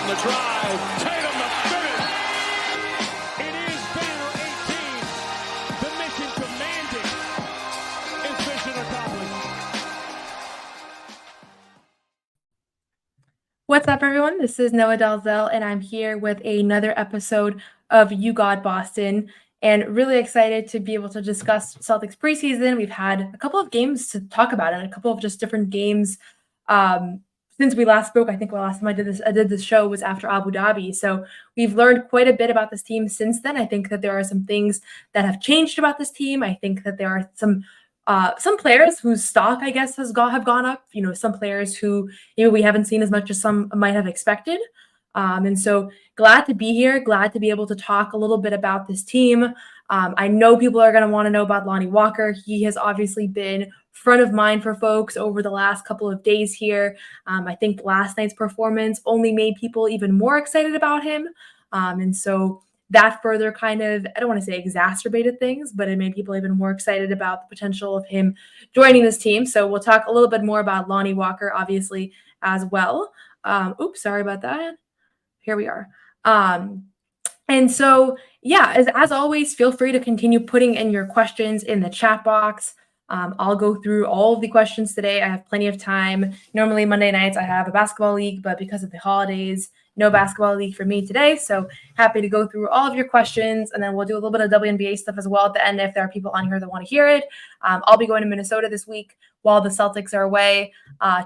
the drive. Tatum the finish. It is banner 18. The mission commanded is mission accomplished. What's up, everyone? This is Noa Dalzell, and I'm here with another episode of You Got Boston, and really excited to be able to discuss Celtics preseason. We've had a couple of games to talk about and a couple of just different games since we last spoke. I think the last time I did this show was after Abu Dhabi. So we've learned quite a bit about this team since then. I think that there are some things that have changed about this team. I think that there are some players whose stock, I guess, have gone up. You know, some players who we haven't seen as much as some might have expected. And so glad to be here, glad to be able to talk a little bit about this team. I know people are going to want to know about Lonnie Walker. He has obviously been front of mind for folks over the last couple of days here. I think last night's performance only made people even more excited about him. And so that further kind of, I don't want to say exacerbated things, but it made people even more excited about the potential of him joining this team. So we'll talk a little bit more about Lonnie Walker, obviously, as well. Oops, sorry about that. Here we are. And so, yeah, as always, feel free to continue putting in your questions in the chat box. I'll go through all of the questions today. I have plenty of time. Normally Monday nights I have a basketball league, but because of the holidays, no basketball league for me today. So happy to go through all of your questions, and then we'll do a little bit of WNBA stuff as well at the end if there are people on here that want to hear it. I'll be going to Minnesota this week while the Celtics are away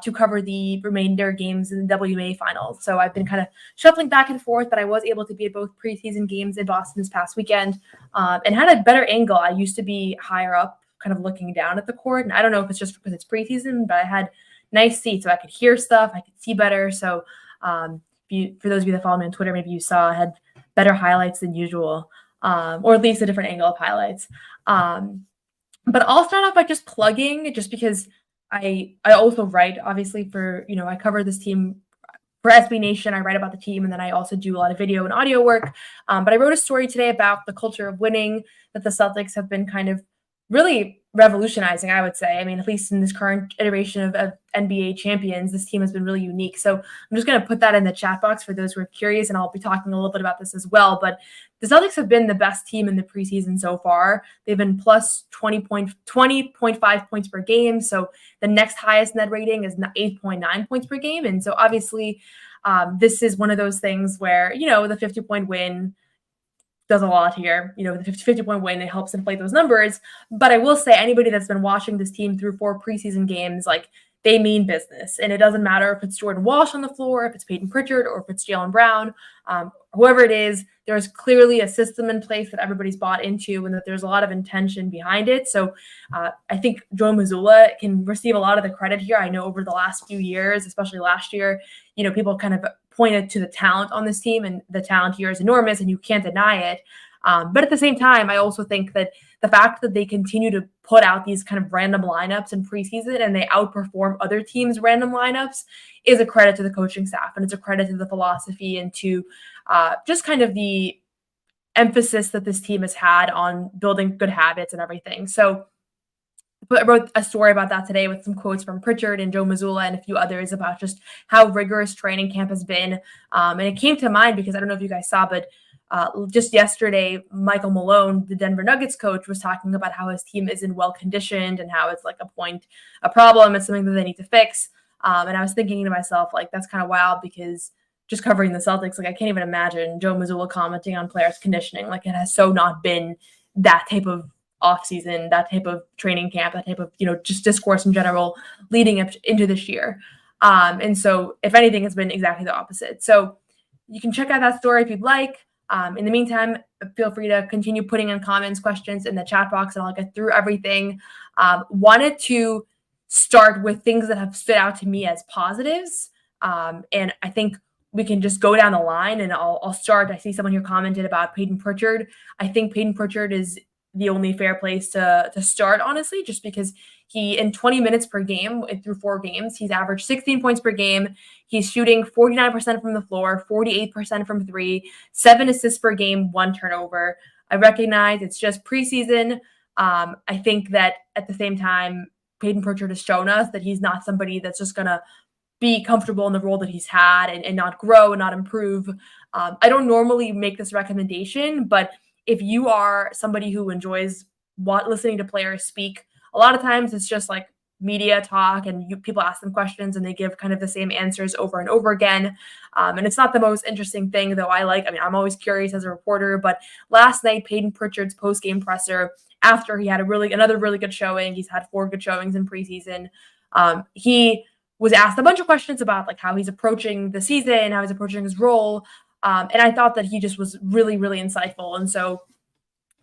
to cover the remainder games in the WNBA finals. So I've been kind of shuffling back and forth, but I was able to be at both preseason games in Boston this past weekend and had a better angle. I used to be higher up, kind of looking down at the court. And I don't know if it's just because it's preseason, but I had nice seats, so I could hear stuff, I could see better. So for those of you that follow me on Twitter, maybe you saw I had better highlights than usual, or at least a different angle of highlights. But I'll start off by just plugging, just because I also write, obviously, for, I cover this team for SB Nation. I write about the team, and then I also do a lot of video and audio work. But I wrote a story today about the culture of winning that the Celtics have been kind of really revolutionizing, I would say. I mean, at least in this current iteration of NBA champions, this team has been really unique. So I'm just going to put that in the chat box for those who are curious, and I'll be talking a little bit about this as well. But the Celtics have been the best team in the preseason so far. They've been plus 20.5 points per game. So the next highest net rating is 8.9 points per game. And so obviously this is one of those things where, the 50-point win does a lot here. The 50-point win, it helps inflate those numbers. But I will say, anybody that's been watching this team through 4 preseason games, they mean business. And it doesn't matter if it's Jordan Walsh on the floor, if it's Payton Pritchard, or if it's Jaylen Brown, whoever it is, there's clearly a system in place that everybody's bought into and that there's a lot of intention behind it. So I think Joe Mazzulla can receive a lot of the credit here. I know over the last few years, especially last year, people kind of pointed to the talent on this team, and the talent here is enormous and you can't deny it. But at the same time, I also think that the fact that they continue to put out these kind of random lineups in preseason and they outperform other teams' random lineups is a credit to the coaching staff, and it's a credit to the philosophy and to just kind of the emphasis that this team has had on building good habits and everything. So I wrote a story about that today with some quotes from Pritchard and Joe Mazzulla and a few others about just how rigorous training camp has been. And it came to mind because I don't know if you guys saw, but just yesterday, Michael Malone, the Denver Nuggets coach, was talking about how his team isn't well conditioned and how it's a problem. It's something that they need to fix. And I was thinking to myself, that's kind of wild, because just covering the Celtics, I can't even imagine Joe Mazzulla commenting on players' conditioning. It has so not been that type of offseason, that type of training camp, that type of, just discourse in general leading up into this year. And so if anything, it's been exactly the opposite. So you can check out that story if you'd like. In the meantime, feel free to continue putting in comments, questions in the chat box, and I'll get through everything. Wanted to start with things that have stood out to me as positives. And I think we can just go down the line, and I'll start. I see someone here commented about Payton Pritchard. I think Payton Pritchard is the only fair place to start, honestly, just because he, in 20 minutes per game through 4 games, he's averaged 16 points per game. He's shooting 49% from the floor, 48% from 3, 7 assists per game, 1 turnover. I recognize it's just preseason. I think that at the same time, Payton Pritchard has shown us that he's not somebody that's just going to be comfortable in the role that he's had and not grow and not improve. I don't normally make this recommendation, but if you are somebody who enjoys listening to players speak, a lot of times it's just like media talk and people ask them questions and they give kind of the same answers over and over again. And it's not the most interesting thing, though. I'm always curious as a reporter, but last night, Payton Pritchard's post-game presser, after he had another really good showing, he's had 4 good showings in preseason. He was asked a bunch of questions about like how he's approaching the season, how he's approaching his role. And I thought that he just was really, really insightful. And so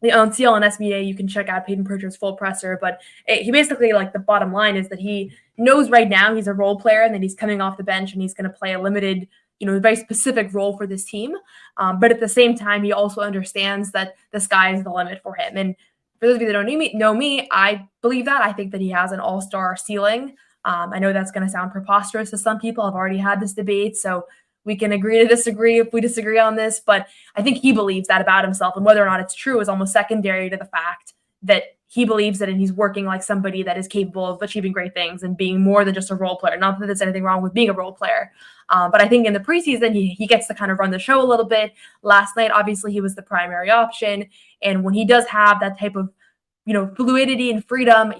on CLNS Media, you can check out Payton Pritchard's full presser, but he basically, like, the bottom line is that he knows right now he's a role player and that he's coming off the bench and he's going to play a limited, very specific role for this team. But at the same time, he also understands that the sky is the limit for him. And for those of you that don't know me, I believe that. I think that he has an all-star ceiling. I know that's going to sound preposterous to some people. I've already had this debate, so we can agree to disagree if we disagree on this, but I think he believes that about himself, and whether or not it's true is almost secondary to the fact that he believes that and he's working like somebody that is capable of achieving great things and being more than just a role player. Not that there's anything wrong with being a role player, but I think in the preseason, he gets to kind of run the show a little bit. Last night, obviously, he was the primary option, and when he does have that type of fluidity and freedom,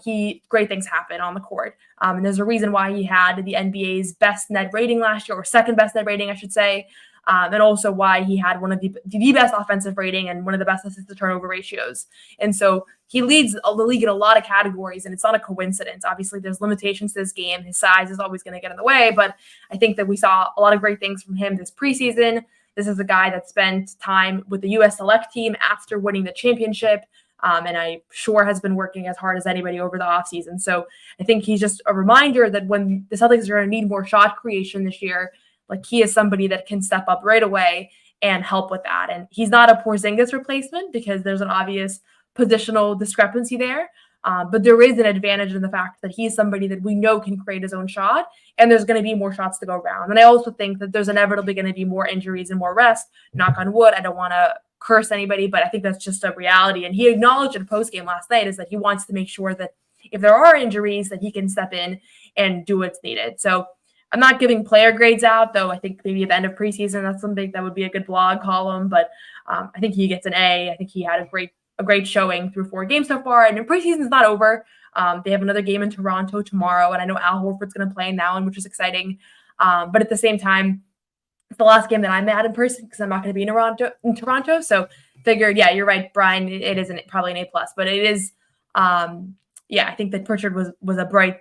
great things happen on the court. And there's a reason why he had the NBA's best net rating last year, or second best net rating, I should say. And also why he had one of the best offensive rating and one of the best assist to turnover ratios. And so he leads the league in a lot of categories, and it's not a coincidence. Obviously, there's limitations to this game. His size is always going to get in the way, but I think that we saw a lot of great things from him this preseason. This is a guy that spent time with the U.S. Select team after winning the championship. And I sure has been working as hard as anybody over the offseason. So I think he's just a reminder that when the Celtics are going to need more shot creation this year, like, he is somebody that can step up right away and help with that. And he's not a Porzingis replacement because there's an obvious positional discrepancy there. But there is an advantage in the fact that he's somebody that we know can create his own shot, and there's going to be more shots to go around. And I also think that there's inevitably going to be more injuries and more rest. Knock on wood. I don't want to curse anybody, but I think that's just a reality. And he acknowledged in post-game last night is that he wants to make sure that if there are injuries, that he can step in and do what's needed. So I'm not giving player grades out, though. I think maybe at the end of preseason, that's something that would be a good blog column. But I think he gets an A. I think he had a great showing through 4 games so far. And preseason's not over. They have another game in Toronto tomorrow, and I know Al Horford's going to play in that one, which is exciting. But at the same time, it's the last game that I'm at in person because I'm not going to be in Toronto. So figured, yeah, you're right, Brian. It isn't probably an A+, but it is. I think that Pritchard was a bright,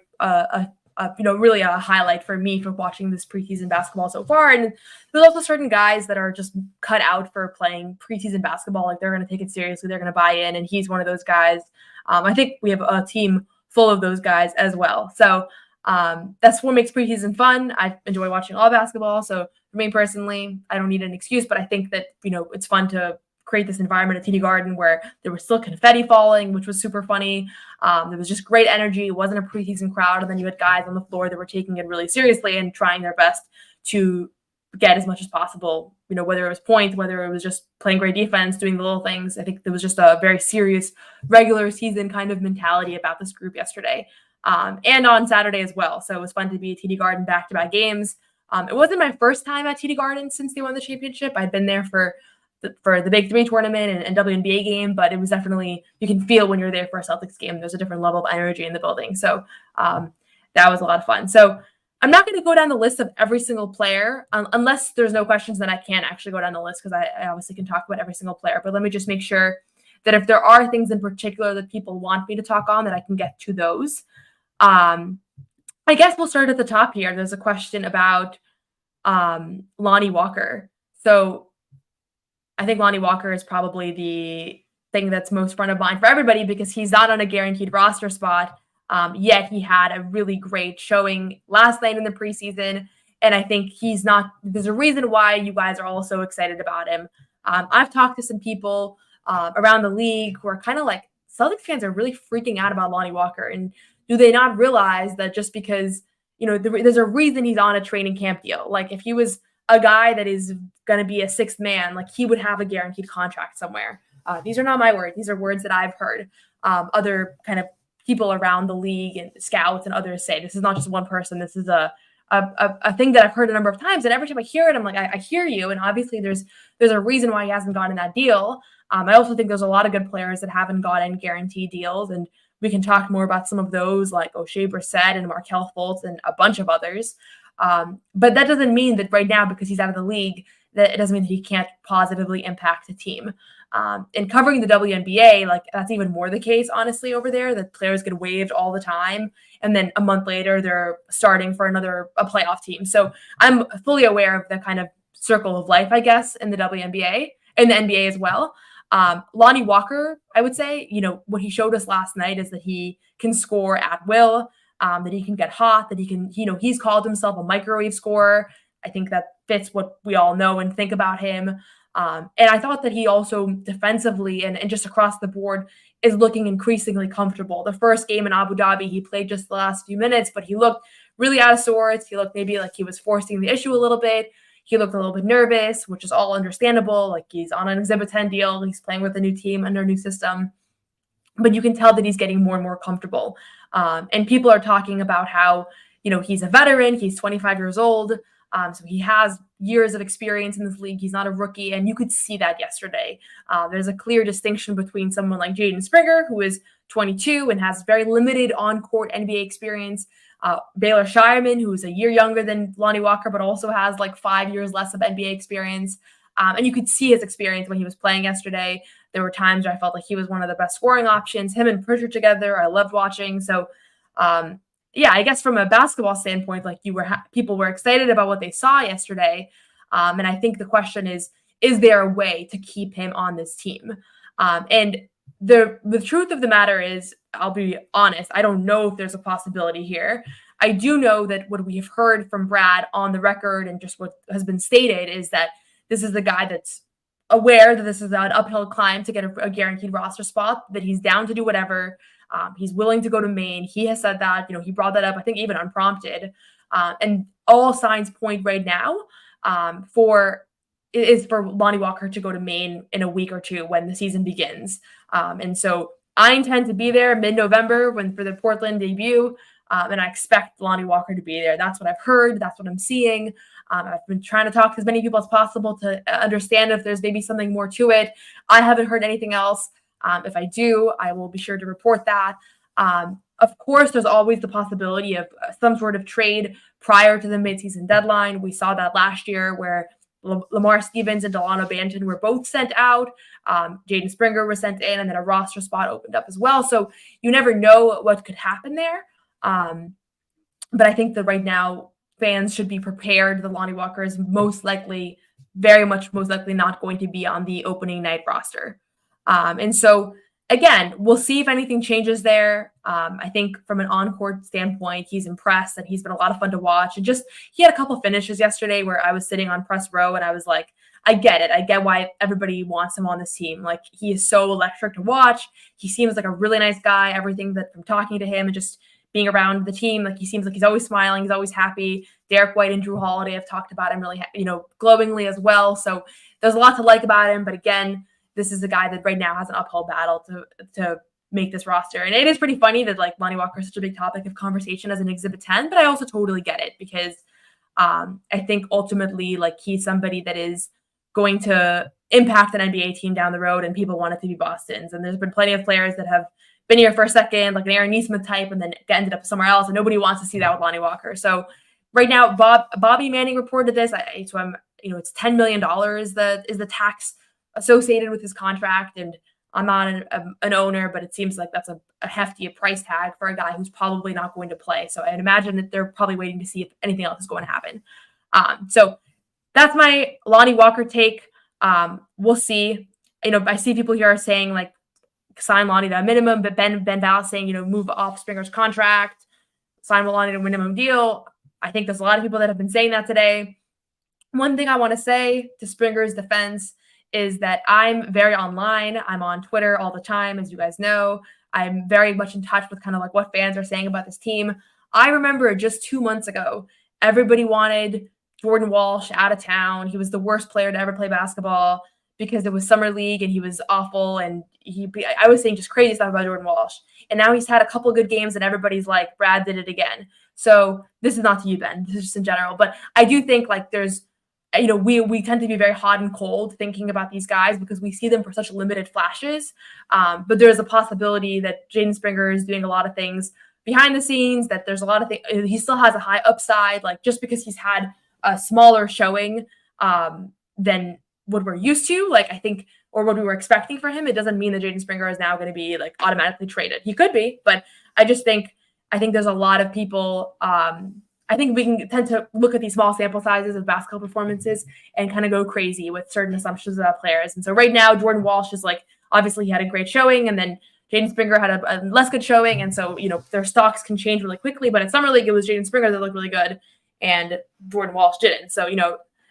really a highlight for me for watching this preseason basketball so far. And there's also certain guys that are just cut out for playing preseason basketball. Like, they're going to take it seriously. They're going to buy in, and he's one of those guys. I think we have a team full of those guys as well. So that's what makes preseason fun. I enjoy watching all basketball. So for me personally, I don't need an excuse, but I think that, it's fun to create this environment at TD Garden where there was still confetti falling, which was super funny. There was just great energy. It wasn't a preseason crowd. And then you had guys on the floor that were taking it really seriously and trying their best to get as much as possible, whether it was points, whether it was just playing great defense, doing the little things. I think there was just a very serious regular season kind of mentality about this group yesterday. And on Saturday as well. So it was fun to be at TD Garden back-to-back games. It wasn't my first time at TD Garden since they won the championship. I'd been there for the Big 3 tournament and WNBA game, but it was definitely, you can feel when you're there for a Celtics game, there's a different level of energy in the building. So that was a lot of fun. So I'm not going to go down the list of every single player unless there's no questions. Then I can't actually go down the list because I obviously can talk about every single player, but let me just make sure that if there are things in particular that people want me to talk on, that I can get to those. I guess we'll start at the top here. There's a question about Lonnie Walker. So I think Lonnie Walker is probably the thing that's most front of mind for everybody because he's not on a guaranteed roster spot. Yet he had a really great showing last night in the preseason. And I think there's a reason why you guys are all so excited about him. I've talked to some people around the league who are kind of like, Celtics fans are really freaking out about Lonnie Walker. And do they not realize that just because, there's a reason he's on a training camp deal? Like, if he was a guy that is going to be a sixth man, like, he would have a guaranteed contract somewhere. These are not my words. These are words that I've heard other kind of people around the league and scouts and others say. This is not just one person. This is a a thing that I've heard a number of times, and every time I hear it, I'm like, I hear you, and obviously there's a reason why he hasn't gotten that deal. I also think there's a lot of good players that haven't gotten guaranteed deals, and we can talk more about some of those, like O'Shea Brissett and Markelle Fultz and a bunch of others. But that doesn't mean that right now, because he's out of the league, that it doesn't mean that he can't positively impact the team. And covering the WNBA, like that's even more the case, honestly, over there. That players get waived all the time, and then a month later they're starting for a playoff team. So I'm fully aware of the kind of circle of life, I guess, in the WNBA and the NBA as well. Lonnie Walker, I would say, what he showed us last night is that he can score at will, that he can get hot, that he can, he's called himself a microwave scorer. I think that fits what we all know and think about him. And I thought that he also defensively and just across the board is looking increasingly comfortable. The first game in Abu Dhabi, he played just the last few minutes, but he looked really out of sorts. He looked maybe like he was forcing the issue a little bit. He looked a little bit nervous, which is all understandable. Like he's on an Exhibit 10 deal. He's playing with a new team under a new system. But you can tell that he's getting more and more comfortable. And people are talking about how, he's a veteran. He's 25 years old. So he has years of experience in this league. He's not a rookie. And you could see that yesterday. There's a clear distinction between someone like Jaden Springer, who is 22 and has very limited on-court NBA experience. Baylor Shireman, who is a year younger than Lonnie Walker, but also has like 5 years less of NBA experience. And you could see his experience when he was playing yesterday. There were times where I felt like he was one of the best scoring options. Him and Pritchard together, I loved watching. So, I guess from a basketball standpoint, like people were excited about what they saw yesterday. And I think the question is there a way to keep him on this team? And the truth of the matter is, I'll be honest, I don't know if there's a possibility here. I do know that what we have heard from Brad on the record and just what has been stated is that this is the guy that's aware that this is an uphill climb to get a guaranteed roster spot, that he's down to do whatever. He's willing to go to Maine. He has said that, he brought that up, I think even unprompted. And all signs point right now for Lonnie Walker to go to Maine in a week or two when the season begins. And so I intend to be there mid-November for the Portland debut. And I expect Lonnie Walker to be there. That's what I've heard. That's what I'm seeing. I've been trying to talk to as many people as possible to understand if there's maybe something more to it. I haven't heard anything else. If I do, I will be sure to report that. Of course, there's always the possibility of some sort of trade prior to the midseason deadline. We saw that last year where Lamar Stevens and Delano Banton were both sent out. Jaden Springer was sent in, and then a roster spot opened up as well. So you never know what could happen there. But I think that right now fans should be prepared that Lonnie Walker is most likely not going to be on the opening night roster. And so, again, we'll see if anything changes there. I think from an on-court standpoint, he's impressed and he's been a lot of fun to watch. And he had a couple finishes yesterday where I was sitting on press row and I was like, I get it. I get why everybody wants him on this team. Like, he is so electric to watch. He seems like a really nice guy. Everything that from talking to him and just being around the team, like he seems like he's always smiling. He's always happy. Derek White and Drew Holiday have talked about him really, glowingly as well. So there's a lot to like about him. But again, this is a guy that right now has an uphill battle to make this roster. And it is pretty funny that like Lonnie Walker is such a big topic of conversation as an Exhibit 10, but I also totally get it because I think ultimately like he's somebody that is going to impact an NBA team down the road and people want it to be Boston's. And there's been plenty of players that have been here for a second, like an Aaron Neesmith type, and then ended up somewhere else. And nobody wants to see that with Lonnie Walker. So right now, Bobby Manning reported this. It's $10 million that is the tax associated with his contract. And I'm not an owner, but it seems like that's a hefty price tag for a guy who's probably not going to play. So I'd imagine that they're probably waiting to see if anything else is going to happen. So that's my Lonnie Walker take. We'll see. I see people here are saying like sign Lonnie to a minimum, but Ben Val saying, move off Springer's contract, sign Lonnie to a minimum deal. I think there's a lot of people that have been saying that today. One thing I want to say to Springer's defense is that I'm very online. I'm on Twitter all the time, as you guys know. I'm very much in touch with kind of like what fans are saying about this team. I remember just 2 months ago, everybody wanted Jordan Walsh out of town. He was the worst player to ever play basketball because it was summer league and he was awful. And I was saying just crazy stuff about Jordan Walsh. And now he's had a couple of good games and everybody's like, Brad did it again. So this is not to you, Ben. This is just in general. But I do think like there's, we tend to be very hot and cold thinking about these guys because we see them for such limited flashes. But there's a possibility that Jaden Springer is doing a lot of things behind the scenes, that there's a lot of things. He still has a high upside, like just because he's had a smaller showing than what we're used to, like I think, or what we were expecting for him, it doesn't mean that Jaden Springer is now going to be like automatically traded. He could be, but I think there's a lot of people. I think we can tend to look at these small sample sizes of basketball performances and kind of go crazy with certain assumptions about players. And so right now, Jordan Walsh is like, obviously he had a great showing, and then Jaden Springer had a less good showing. And so, their stocks can change really quickly, but in Summer League, it was Jaden Springer that looked really good and Jordan Walsh didn't. So,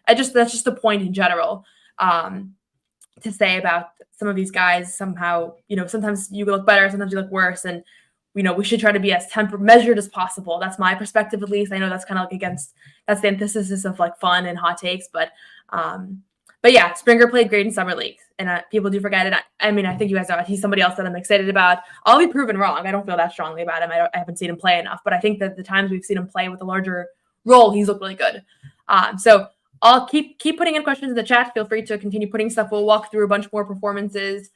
that's just a point in general to say about some of these guys. Somehow, sometimes you look better, sometimes you look worse. And we should try to be as measured as possible. That's my perspective, at least. I know that's kind of like that's the antithesis of like fun and hot takes, but yeah, Springer played great in Summer League, and people do forget it. I think you guys know he's somebody else that I'm excited about. I'll be proven wrong. I don't feel that strongly about him. I haven't seen him play enough, but I think that the times we've seen him play with a larger role, he's looked really good. So I'll keep putting in questions in the chat. Feel free to continue putting stuff. We'll walk through a bunch more performances.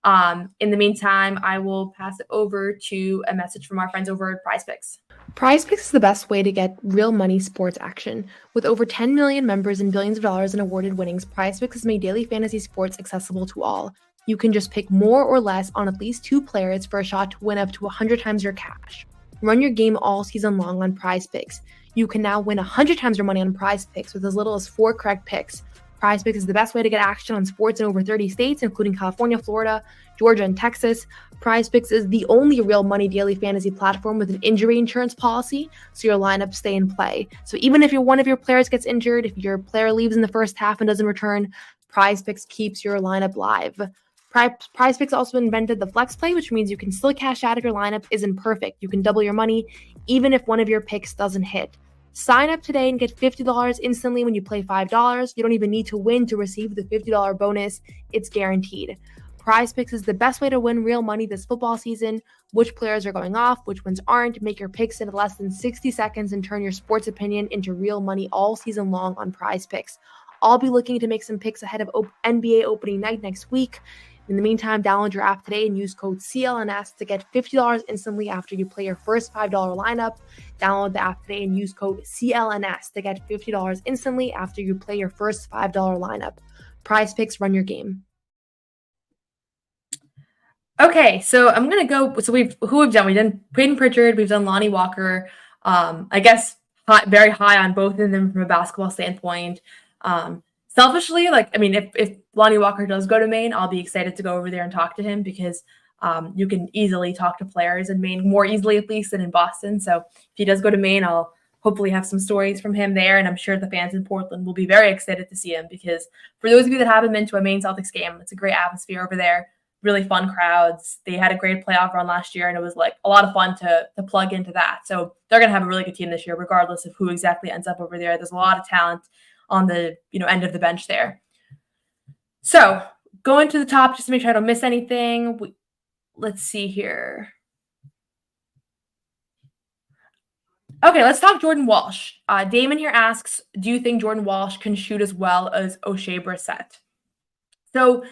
In the meantime, I will pass it over to a message from our friends over at PrizePicks. PrizePicks is the best way to get real money sports action. With over 10 million members and billions of dollars in awarded winnings, PrizePicks has made daily fantasy sports accessible to all. You can just pick more or less on at least 2 players for a shot to win up to 100 times your cash. Run your game all season long on PrizePicks. You can now win 100 times your money on PrizePicks with as little as 4 correct picks. PrizePicks is the best way to get action on sports in over 30 states, including California, Florida, Georgia, and Texas. PrizePicks is the only real money daily fantasy platform with an injury insurance policy, so your lineups stay in play. So even if one of your players gets injured, if your player leaves in the first half and doesn't return, PrizePicks keeps your lineup live. PrizePicks also invented the flex play, which means you can still cash out if your lineup isn't perfect. You can double your money even if one of your picks doesn't hit. Sign up today and get $50 instantly when you play $5. You don't even need to win to receive the $50 bonus. It's guaranteed. PrizePicks is the best way to win real money this football season. Which players are going off, which ones aren't. Make your picks in less than 60 seconds and turn your sports opinion into real money all season long on PrizePicks. I'll be looking to make some picks ahead of NBA opening night next week. In the meantime, download your app today and use code CLNS to get $50 instantly after you play your first $5 lineup. Download the app today and use code CLNS to get $50 instantly after you play your first $5 lineup. PrizePicks, run your game. Okay, so I'm going to go. So we've done? We've done Payton Pritchard. We've done Lonnie Walker. I guess very high on both of them from a basketball standpoint. Selfishly, if Lonnie Walker does go to Maine, I'll be excited to go over there and talk to him because you can easily talk to players in Maine, more easily at least than in Boston. So if he does go to Maine, I'll hopefully have some stories from him there. And I'm sure the fans in Portland will be very excited to see him because for those of you that haven't been to a Maine Celtics game, it's a great atmosphere over there. Really fun crowds. They had a great playoff run last year, and it was like a lot of fun to plug into that. So they're going to have a really good team this year, regardless of who exactly ends up over there. There's a lot of talent on the end of the bench there. So going to the top, just to make sure I don't miss anything. Let's see here. Okay, let's talk Jordan Walsh. Damon here asks, do you think Jordan Walsh can shoot as well as Oshae Brissett? So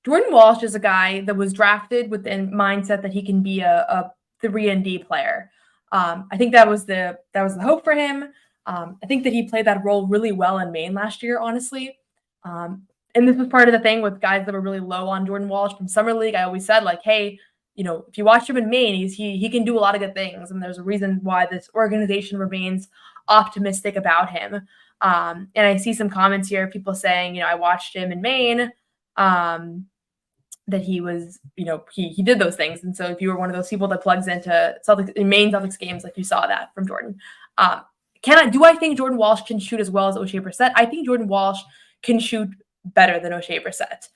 Jordan Walsh is a guy that was drafted with the mindset that he can be a 3-and-D player. I think that was the hope for him. I think that he played that role really well in Maine last year, honestly. And this was part of the thing with guys that were really low on Jordan Walsh from Summer League. I always said, like, hey, if you watch him in Maine, he can do a lot of good things. And there's a reason why this organization remains optimistic about him. And I see some comments here, people saying, I watched him in Maine, that he was, he did those things. And so if you were one of those people that plugs into Maine Celtics games, like you saw that from Jordan. Do I think Jordan Walsh can shoot as well as Oshae Brissett? I think Jordan Walsh can shoot better than Oshae Brissett.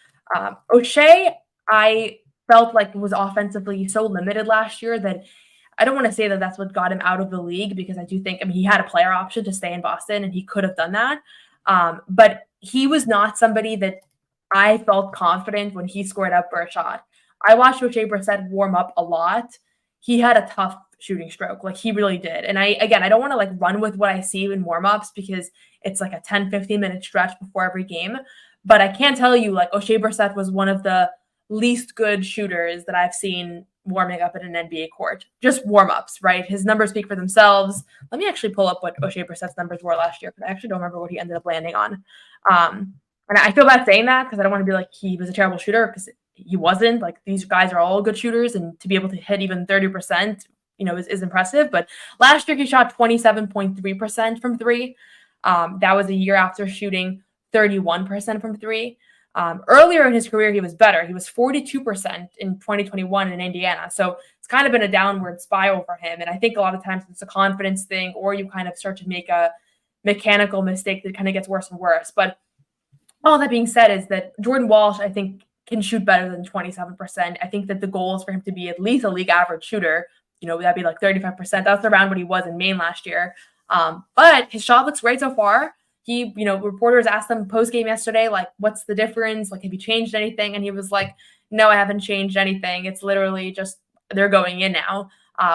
Oshae, I felt like was offensively so limited last year that I don't want to say that that's what got him out of the league because I do think, he had a player option to stay in Boston and he could have done that. But he was not somebody that I felt confident when he scored up for a shot. I watched Oshae Brissett warm up a lot. He had a tough shooting stroke. Like he really did. And I don't want to like run with what I see in warmups because it's like a 10-15 minute stretch before every game. But I can tell you, like, Oshae Brissett was one of the least good shooters that I've seen warming up at an NBA court. Just warm-ups, right? His numbers speak for themselves. Let me actually pull up what Oshae Brissett's numbers were last year, because I actually don't remember what he ended up landing on. And I feel bad saying that because I don't want to be like he was a terrible shooter, because he wasn't. Like, these guys are all good shooters, and to be able to hit even 30%, is impressive. But last year he shot 27.3% from three. That was a year after shooting 31% from three. Earlier in his career, he was better. He was 42% in 2021 in Indiana. So it's kind of been a downward spiral for him. And I think a lot of times it's a confidence thing, or you kind of start to make a mechanical mistake that kind of gets worse and worse. But all that being said is that Jordan Walsh, I think, can shoot better than 27%. I think that the goal is for him to be at least a league average shooter. That'd be like 35%. That's around what he was in Maine last year. But his shot looks great so far. He, reporters asked him post-game yesterday, like, what's the difference? Like, have you changed anything? And he was like, no, I haven't changed anything. It's literally just they're going in now,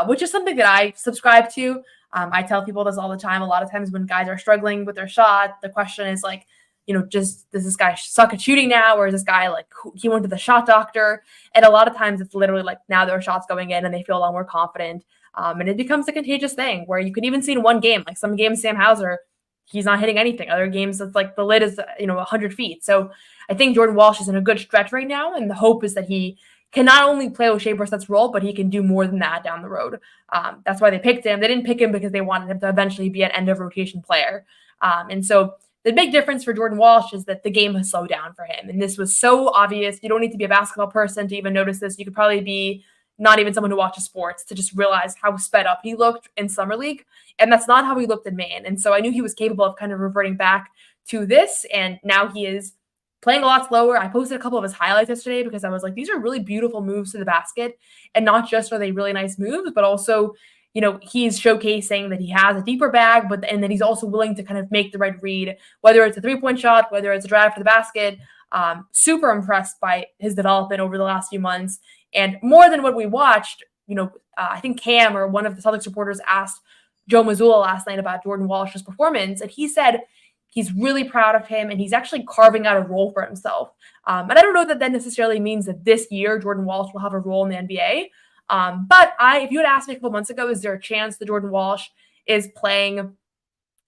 which is something that I subscribe to. I tell people this all the time. A lot of times when guys are struggling with their shot, the question is like, does this guy suck at shooting now? Or is this guy like, he went to the shot doctor? And a lot of times it's literally like now their shots going in and they feel a lot more confident. And it becomes a contagious thing where you can even see in one game, like some games, Sam Hauser, he's not hitting anything. Other games, it's like the lid is, 100 feet. So I think Jordan Walsh is in a good stretch right now. And the hope is that he can not only play Oshae Brissett's role, but he can do more than that down the road. That's why they picked him. They didn't pick him because they wanted him to eventually be an end of rotation player. And so the big difference for Jordan Walsh is that the game has slowed down for him. And this was so obvious. You don't need to be a basketball person to even notice this. You could probably be not even someone who watches sports to just realize how sped up he looked in Summer League. And that's not how he looked in Maine. And so I knew he was capable of kind of reverting back to this. And now he is playing a lot slower. I posted a couple of his highlights yesterday because I was like, these are really beautiful moves to the basket. And not just are they really nice moves, but also, he's showcasing that he has a deeper bag, and that he's also willing to kind of make the right read, whether it's a three-point shot, whether it's a drive for the basket. Super impressed by his development over the last few months. And more than what we watched, I think Cam or one of the Celtics reporters asked Joe Mazzulla last night about Jordan Walsh's performance. And he said he's really proud of him and he's actually carving out a role for himself. And I don't know that necessarily means that this year Jordan Walsh will have a role in the NBA. But if you had asked me a couple months ago, is there a chance that Jordan Walsh is playing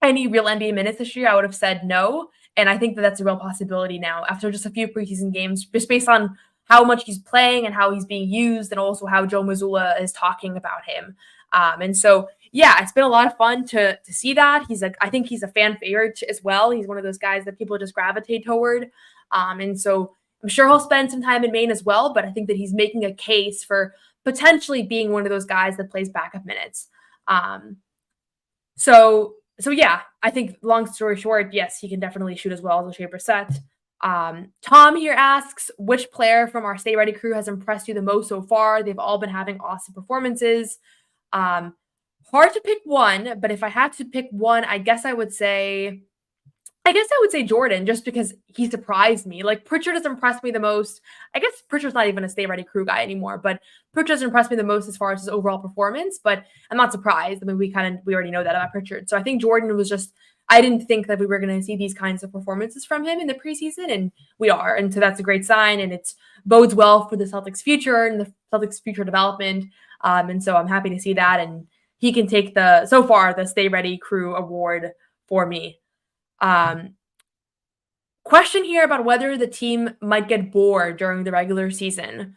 any real NBA minutes this year? I would have said no. And I think that that's a real possibility now after just a few preseason games, just based on how much he's playing and how he's being used, and also how Joe Mazzulla is talking about him. And so, yeah, it's been a lot of fun to see that. I think he's a fan favorite as well. He's one of those guys that people just gravitate toward. And so I'm sure he'll spend some time in Maine as well, but I think that he's making a case for potentially being one of those guys that plays backup minutes. So yeah, I think long story short, yes, he can definitely shoot as well as Oshae Brissett. Tom here asks, which player from our Stay Ready crew has impressed you the most so far? They've all been having awesome performances. Hard to pick one, but if I had to pick one, I guess I would say Jordan, just because he surprised me. Like, Pritchard has impressed me the most. I guess Pritchard's not even a Stay Ready crew guy anymore, but Pritchard has impressed me the most as far as his overall performance, but I'm not surprised. I mean, we already know that about Pritchard. So I think Jordan was just, I didn't think that we were going to see these kinds of performances from him in the preseason, and we are. And so that's a great sign, and it bodes well for the Celtics' future and the Celtics' future development. And so I'm happy to see that, and he can take the Stay Ready crew award for me. Question here about whether the team might get bored during the regular season.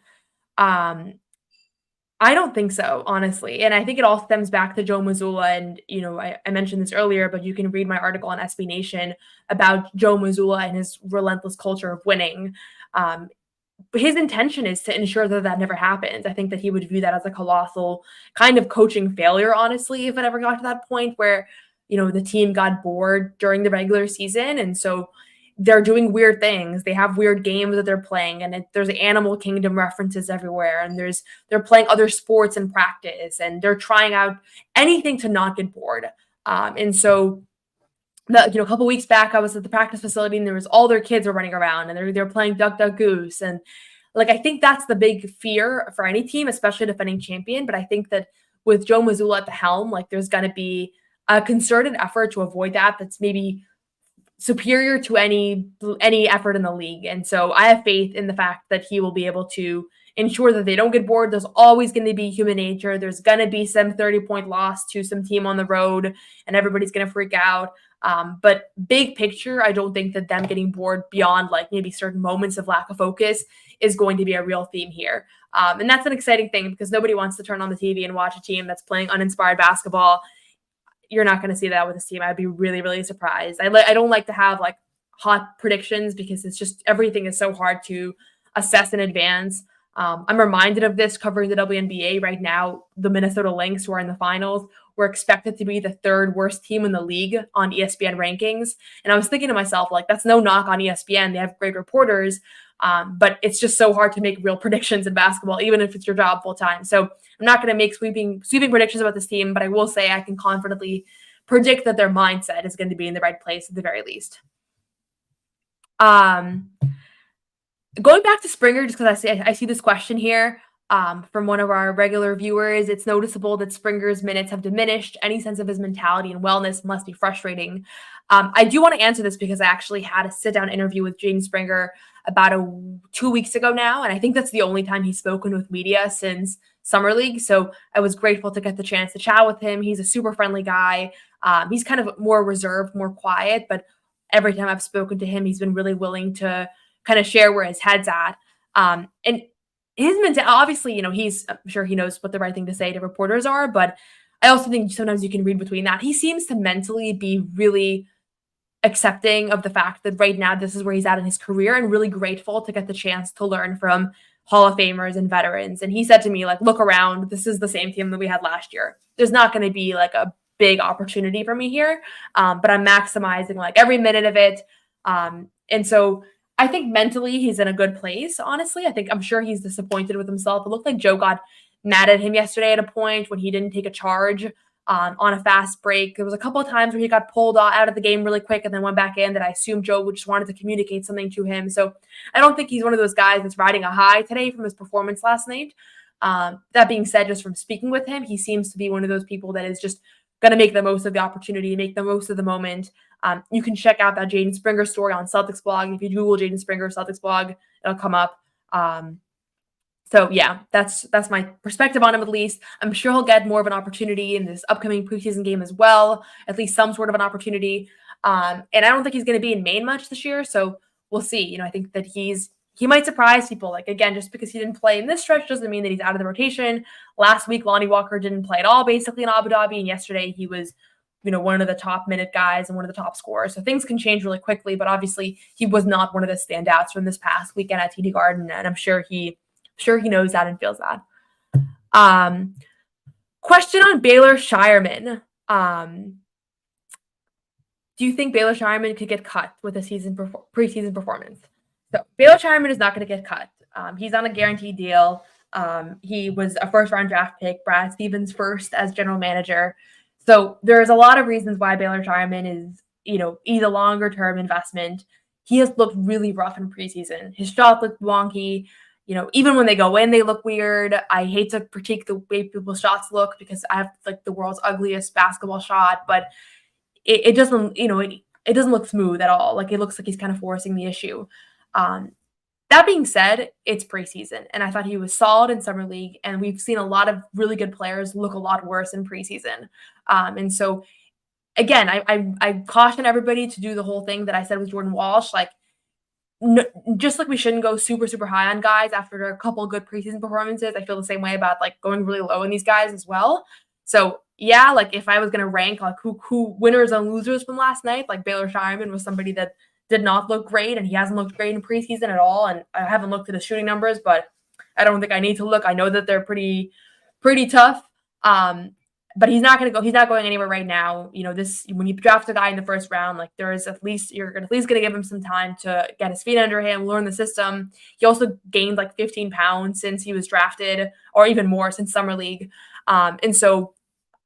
I don't think so, honestly. And I think it all stems back to Joe Mazzulla. And, I mentioned this earlier, but you can read my article on SB Nation about Joe Mazzulla and his relentless culture of winning. His intention is to ensure that never happens. I think that he would view that as a colossal kind of coaching failure, honestly, if it ever got to that point where, the team got bored during the regular season. And so they're doing weird things. They have weird games that they're playing, and there's Animal Kingdom references everywhere. And they're playing other sports in practice, and they're trying out anything to not get bored. And so, a couple weeks back, I was at the practice facility, and there was all their kids were running around, and they're playing Duck Duck Goose. And I think that's the big fear for any team, especially defending champion. But I think that with Joe Mazzulla at the helm, like there's going to be a concerted effort to avoid that. That's maybe superior to any effort in the league. And so I have faith in the fact that he will be able to ensure that they don't get bored. There's always going to be human nature. There's going to be some 30-point loss to some team on the road, and everybody's going to freak out. But big picture, I don't think that them getting bored beyond like maybe certain moments of lack of focus is going to be a real theme here. And that's an exciting thing because nobody wants to turn on the TV and watch a team that's playing uninspired basketball. You're not going to see that with this team. I'd be really, really surprised. I don't like to have like hot predictions because it's just everything is so hard to assess in advance. I'm reminded of this covering the WNBA right now. The Minnesota Lynx, who are in the finals, were expected to be the third worst team in the league on ESPN rankings. And I was thinking to myself, like, that's no knock on ESPN. They have great reporters. But it's just so hard to make real predictions in basketball, even if it's your job full time. So I'm not going to make sweeping predictions about this team, but I will say I can confidently predict that their mindset is going to be in the right place at the very least. Going back to Springer, just because I see this question here from one of our regular viewers. It's noticeable that Springer's minutes have diminished. Any sense of his mentality and wellness must be frustrating. I do want to answer this because I actually had a sit-down interview with Jaden Springer about 2 weeks ago now, and I think that's the only time he's spoken with media since Summer League. So I was grateful to get the chance to chat with him. He's a super friendly guy. He's kind of more reserved, more quiet, but every time I've spoken to him, he's been really willing to kind of share where his head's at. And his mentality, obviously, I'm sure he knows what the right thing to say to reporters are, but I also think sometimes you can read between that. He seems to mentally be really accepting of the fact that right now this is where he's at in his career and really grateful to get the chance to learn from Hall of Famers and veterans. And he said to me, like, look around, this is the same team that we had last year. There's not going to be like a big opportunity for me here, but I'm maximizing like every minute of it. And so I think mentally he's in a good place, honestly. I'm sure he's disappointed with himself. It looked like Joe got mad at him yesterday at a point when he didn't take a charge on a fast break. There was a couple of times where he got pulled out of the game really quick and then went back in that I assume Joe just wanted to communicate something to him. So I don't think he's one of those guys that's riding a high today from his performance last night. That being said, just from speaking with him, he seems to be one of those people that is just going to make the most of the opportunity, make the most of the moment. You can check out that Jaden Springer story on Celtics blog. If you Google Jaden Springer Celtics blog, it'll come up. So yeah, that's my perspective on him at least. I'm sure he'll get more of an opportunity in this upcoming preseason game as well, at least some sort of an opportunity. And I don't think he's going to be in Maine much this year, so we'll see. I think that he might surprise people. Like, again, just because he didn't play in this stretch doesn't mean that he's out of the rotation. Last week, Lonnie Walker didn't play at all, basically, in Abu Dhabi, and yesterday he was one of the top minute guys and one of the top scorers. So things can change really quickly, but obviously he was not one of the standouts from this past weekend at TD Garden, and I'm sure he knows that and feels that. Question on Baylor Shireman. Do you think Baylor Shireman could get cut with a preseason performance? So Baylor Shireman is not going to get cut. He's on a guaranteed deal. He was a first-round draft pick, Brad Stevens' first as general manager. So there's a lot of reasons why Baylor Shireman is, he's a longer-term investment. He has looked really rough in preseason. His shot looked wonky. Even when they go in, they look weird. I hate to critique the way people's shots look because I have like the world's ugliest basketball shot, but it doesn't, it doesn't look smooth at all. Like, it looks like he's kind of forcing the issue. That being said, it's preseason, and I thought he was solid in Summer League, and we've seen a lot of really good players look a lot worse in preseason. And so, again, I caution everybody to do the whole thing that I said with Jordan Walsh. Like, no, just like we shouldn't go super, super high on guys after a couple of good preseason performances, I feel the same way about like going really low in these guys as well. So yeah, like if I was going to rank like who winners and losers from last night, like Baylor Shireman was somebody that did not look great, and he hasn't looked great in preseason at all. And I haven't looked at his shooting numbers, but I don't think I need to look. I know that they're pretty tough. But he's not going anywhere right now. When you draft a guy in the first round, like you're at least going to give him some time to get his feet under him, learn the system. He also gained like 15 pounds since he was drafted, or even more since Summer League. And so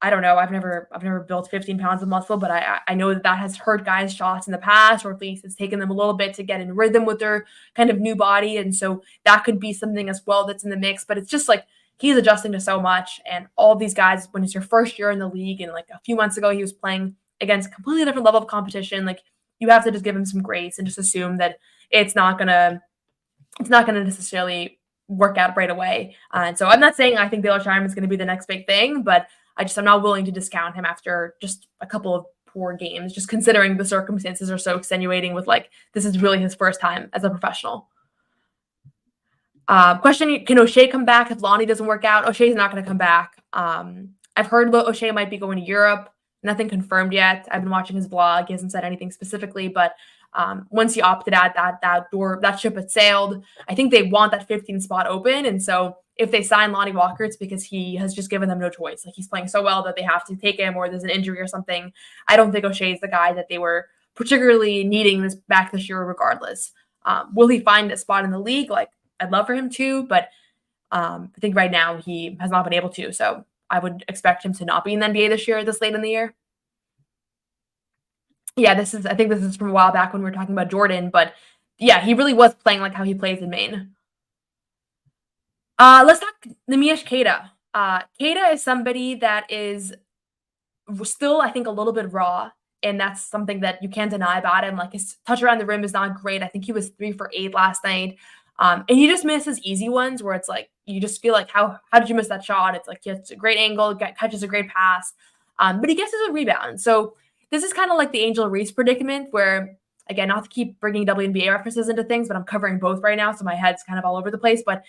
I don't know. I've never built 15 pounds of muscle, but I know that has hurt guys' shots in the past, or at least it's taken them a little bit to get in rhythm with their kind of new body. And so that could be something as well that's in the mix. But it's just like, he's adjusting to so much. And all these guys, when it's your first year in the league, and like a few months ago, he was playing against a completely different level of competition. Like, you have to just give him some grace and just assume that it's not gonna necessarily work out right away. And so I'm not saying I think Baylor Scheim is going to be the next big thing, but I'm not willing to discount him after just a couple of poor games, just considering the circumstances are so extenuating with like, this is really his first time as a professional. Question, can O'Shea come back if Lonnie doesn't work out? O'Shea's not going to come back. I've heard O'Shea might be going to Europe. Nothing confirmed yet. I've been watching his blog. He hasn't said anything specifically, but once he opted out, that ship had sailed. I think they want that 15 spot open. And so if they sign Lonnie Walker, it's because he has just given them no choice. Like, he's playing so well that they have to take him, or there's an injury or something. I don't think O'Shea is the guy that they were particularly needing this year regardless. Will he find a spot in the league? Like, I'd love for him to, but I think right now he has not been able to. So I would expect him to not be in the NBA this year, this late in the year. Yeah, I think this is from a while back when we were talking about Jordan, but yeah, he really was playing like how he plays in Maine. Let's talk Neemias Queta. Queta is somebody that is still, I think, a little bit raw, and that's something that you can't deny about him. Like, his touch around the rim is not great. I think he was 3 for 8 last night. And he just misses easy ones where it's like, you just feel like, how did you miss that shot? It's like, he has a great angle, catches a great pass, but he gets his rebound. So this is kind of like the Angel Reese predicament where, again, not to keep bringing WNBA references into things, but I'm covering both right now, so my head's kind of all over the place. But,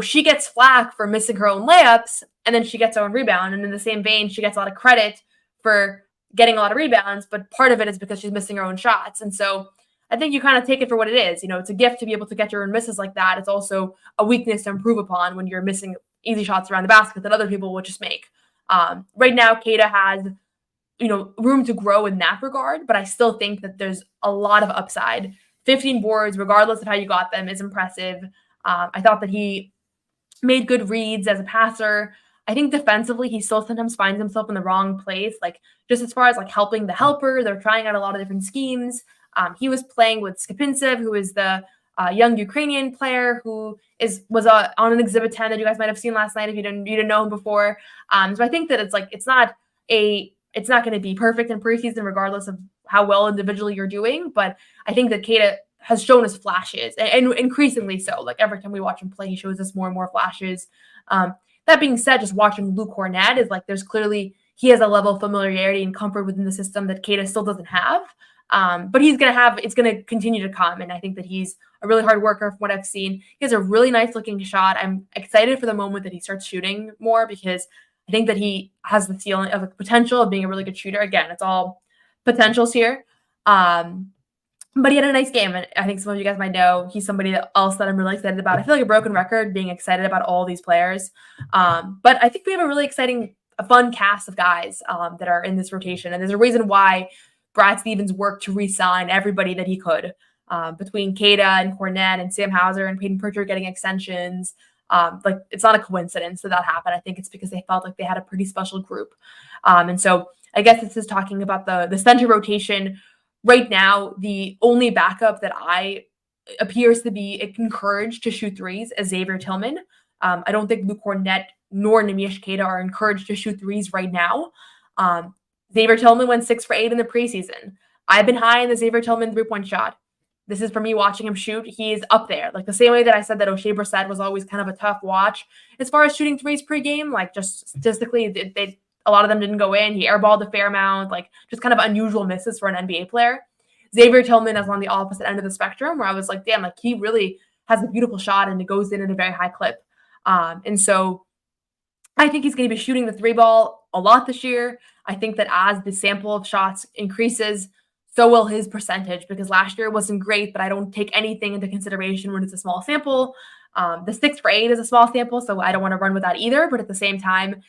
she gets flack for missing her own layups, and then she gets her own rebound. And in the same vein, she gets a lot of credit for getting a lot of rebounds, but part of it is because she's missing her own shots. And so I think you kind of take it for what it is. It's a gift to be able to get your own misses like that. It's also a weakness to improve upon when you're missing easy shots around the basket that other people will just make. Right now, Queta has room to grow in that regard, but I still think that there's a lot of upside. 15 boards, regardless of how you got them, is impressive. I thought that he made good reads as a passer. I think defensively, he still sometimes finds himself in the wrong place. Like, just as far as like helping the helper, they're trying out a lot of different schemes. He was playing with Skipintsev, who is the young Ukrainian player who was on an Exhibit 10 that you guys might have seen last night if you didn't know him before. So I think that it's not going to be perfect in preseason, regardless of how well individually you're doing. But I think that Queta has shown us flashes, and increasingly so. Like, every time we watch him play, he shows us more and more flashes. That being said, just watching Luke Cornett is like, there's clearly, he has a level of familiarity and comfort within the system that Queta still doesn't have. But it's going to continue to come. And I think that he's a really hard worker from what I've seen. He has a really nice looking shot. I'm excited for the moment that he starts shooting more, because I think that he has the ceiling of the potential of being a really good shooter. Again, it's all potentials here. But he had a nice game. And I think some of you guys might know he's somebody else that I'm really excited about. I feel like a broken record being excited about all these players. But I think we have a really exciting, a fun cast of guys that are in this rotation. And there's a reason why Brad Stevens worked to re-sign everybody that he could, between Queta and Cornett and Sam Hauser and Payton Pritchard getting extensions. Like, it's not a coincidence that happened. I think it's because they felt like they had a pretty special group. And so I guess this is talking about the center rotation. Right now, the only backup that appears to be encouraged to shoot threes is Xavier Tillman. I don't think Luke Cornett nor Neemias Queta are encouraged to shoot threes right now. Xavier Tillman went 6 for 8 in the preseason. I've been high in the Xavier Tillman 3-point shot. This is for me watching him shoot. He is up there. Like, the same way that I said that O'Shea Brissett was always kind of a tough watch as far as shooting threes pre-game. Like, just statistically, a lot of them didn't go in. He airballed a fair amount, like, just kind of unusual misses for an NBA player. Xavier Tillman is on the opposite end of the spectrum, where I was like, damn, like, he really has a beautiful shot and it goes in at a very high clip. And so I think he's going to be shooting the 3-ball a lot this year. I think that as the sample of shots increases, so will his percentage, because last year wasn't great, but I don't take anything into consideration when it's a small sample. The 6 for 8 is a small sample, so I don't want to run with that either. But at the same time,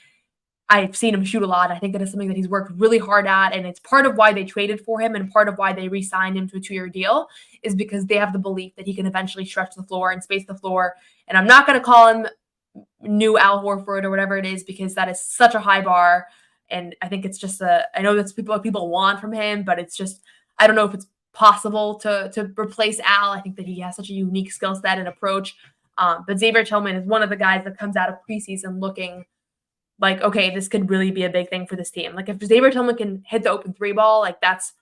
I've seen him shoot a lot. I think that is something that he's worked really hard at, and it's part of why they traded for him and part of why they re-signed him to a 2-year deal, is because they have the belief that he can eventually stretch the floor and space the floor. And I'm not going to call him new Al Horford or whatever it is, because that is such a high bar. And I think it's just I know that's what people want from him, but it's just, I don't know if it's possible to replace Al. I think that he has such a unique skill set and approach. But Xavier Tillman is one of the guys that comes out of preseason looking like, okay, this could really be a big thing for this team. Like if Xavier Tillman can hit the open three ball, like that's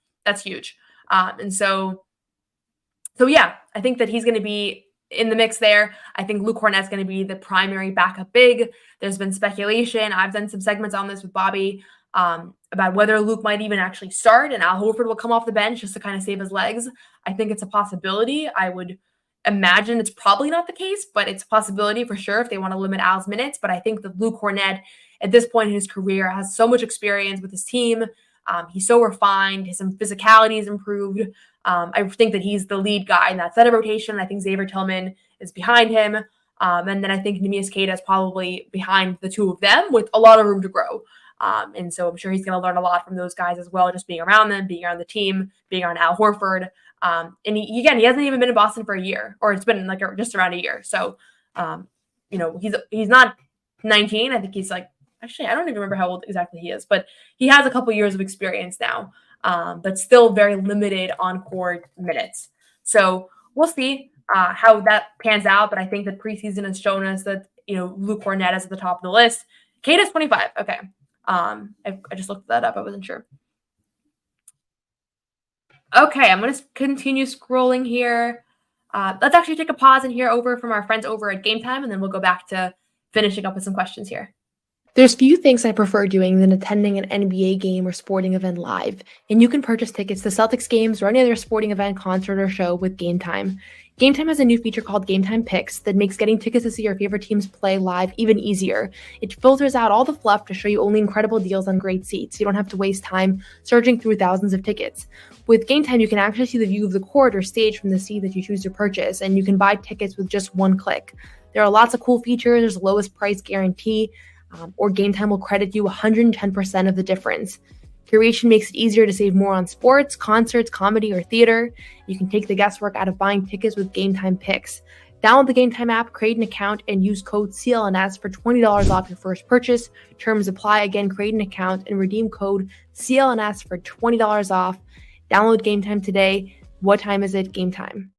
huge. And so yeah, I think that he's going to be in the mix there. I think Luke Kornet's going to be the primary backup big. There's been speculation. I've done some segments on this with Bobby about whether Luke might even actually start and Al Horford will come off the bench just to kind of save his legs. I think it's a possibility. I would imagine it's probably not the case, but it's a possibility for sure if they want to limit Al's minutes. But I think that Luke Kornet at this point in his career has so much experience with his team. He's so refined. His physicality is improved. I think that he's the lead guy in that set of rotation. I think Xavier Tillman is behind him. And then I think Neemias Queta is probably behind the two of them with a lot of room to grow. And so I'm sure he's going to learn a lot from those guys as well, just being around them, being around the team, being around Al Horford. And he hasn't even been in Boston for a year, or it's been like just around a year. So, he's not 19. I think he's like, actually, I don't even remember how old exactly he is, but he has a couple years of experience now, but still very limited on-court minutes. So we'll see how that pans out. But I think that preseason has shown us that, Luke Kornet is at the top of the list. Kate is 25. Okay. I just looked that up. I wasn't sure. Okay, I'm going to continue scrolling here. Let's actually take a pause and hear over from our friends over at Game Time, and then we'll go back to finishing up with some questions here. There's few things I prefer doing than attending an NBA game or sporting event live, and you can purchase tickets to Celtics games or any other sporting event, concert, or show with Game Time. Game Time has a new feature called Game Time Picks that makes getting tickets to see your favorite teams play live even easier. It filters out all the fluff to show you only incredible deals on great seats. You don't have to waste time searching through thousands of tickets. With Game Time, you can actually see the view of the court or stage from the seat that you choose to purchase, and you can buy tickets with just one click. There are lots of cool features. There's a lowest price guarantee, or Game Time will credit you 110% of the difference. Curation makes it easier to save more on sports, concerts, comedy, or theater. You can take the guesswork out of buying tickets with Game Time Picks. Download the Game Time app, create an account, and use code CLNS for $20 off your first purchase. Terms apply. Again, create an account and redeem code CLNS for $20 off. Download Game Time today. What time is it? Game Time.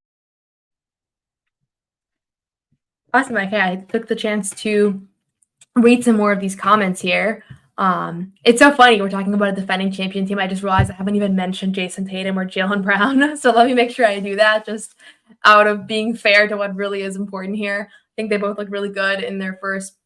Awesome. Okay, I took the chance to read some more of these comments here. It's so funny. We're talking about a defending champion team. I just realized I haven't even mentioned Jayson Tatum or Jaylen Brown. So let me make sure I do that just out of being fair to what really is important here. I think they both look really good in their first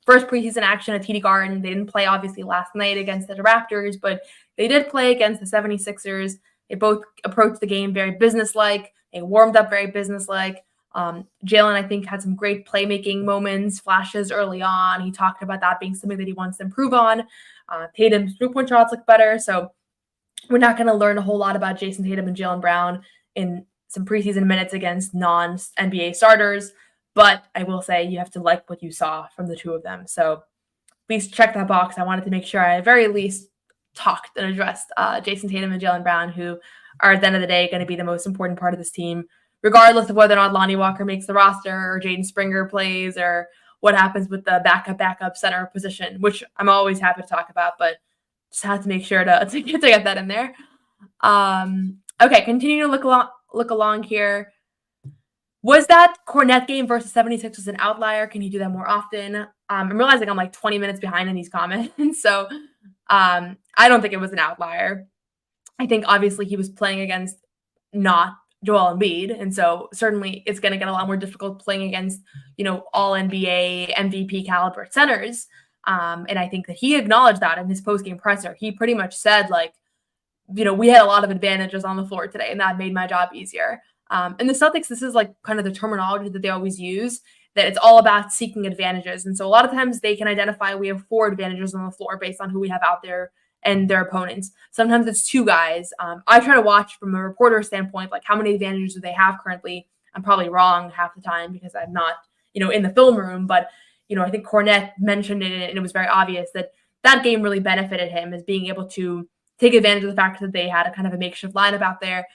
preseason action at TD Garden. They didn't play obviously last night against the Raptors, but they did play against the 76ers. They both approached the game very businesslike. They warmed up very businesslike. Jaylen, I think, had some great playmaking moments, flashes early on. He talked about that being something that he wants to improve on. Tatum's three-point shots look better. So we're not going to learn a whole lot about Jayson Tatum and Jaylen Brown in some preseason minutes against non-NBA starters. But I will say you have to like what you saw from the two of them. So please check that box. I wanted to make sure I at very least talked and addressed Jayson Tatum and Jaylen Brown, who are at the end of the day going to be the most important part of this team, regardless of whether or not Lonnie Walker makes the roster or Jaden Springer plays or what happens with the backup center position, which I'm always happy to talk about, but just have to make sure to get that in there. Okay, continue to look along here. Was that Kornet game versus 76ers an outlier? Can you do that more often? I'm realizing I'm like 20 minutes behind in these comments, so I don't think it was an outlier. I think obviously he was playing against not Joel Embiid, and so certainly it's going to get a lot more difficult playing against, all NBA MVP caliber centers. And I think that he acknowledged that in his post-game presser. He pretty much said, we had a lot of advantages on the floor today, and that made my job easier. And the Celtics, this is like kind of the terminology that they always use, that it's all about seeking advantages. And so a lot of times they can identify we have 4 advantages on the floor based on who we have out there and their opponents. Sometimes it's 2 guys. I try to watch from a reporter standpoint, like how many advantages do they have currently? I'm probably wrong half the time because I'm not, in the film room. But, I think Kornet mentioned it, and it was very obvious that game really benefited him as being able to take advantage of the fact that they had a kind of a makeshift lineup out there.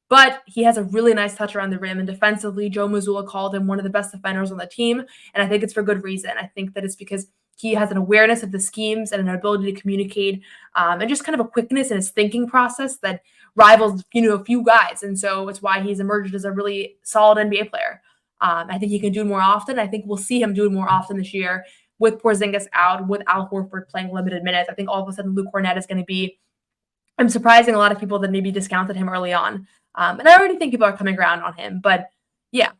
But he has a really nice touch around the rim, and defensively, Joe Mazzulla called him one of the best defenders on the team, and I think it's for good reason. I think that it's because he has an awareness of the schemes and an ability to communicate, and just kind of a quickness in his thinking process that rivals, a few guys. And so it's why he's emerged as a really solid NBA player. I think he can do it more often. I think we'll see him do it more often this year with Porzingis out, with Al Horford playing limited minutes. I think all of a sudden Luke Kornet is going to be – I'm surprising a lot of people that maybe discounted him early on. And I already think people are coming around on him. But, yeah.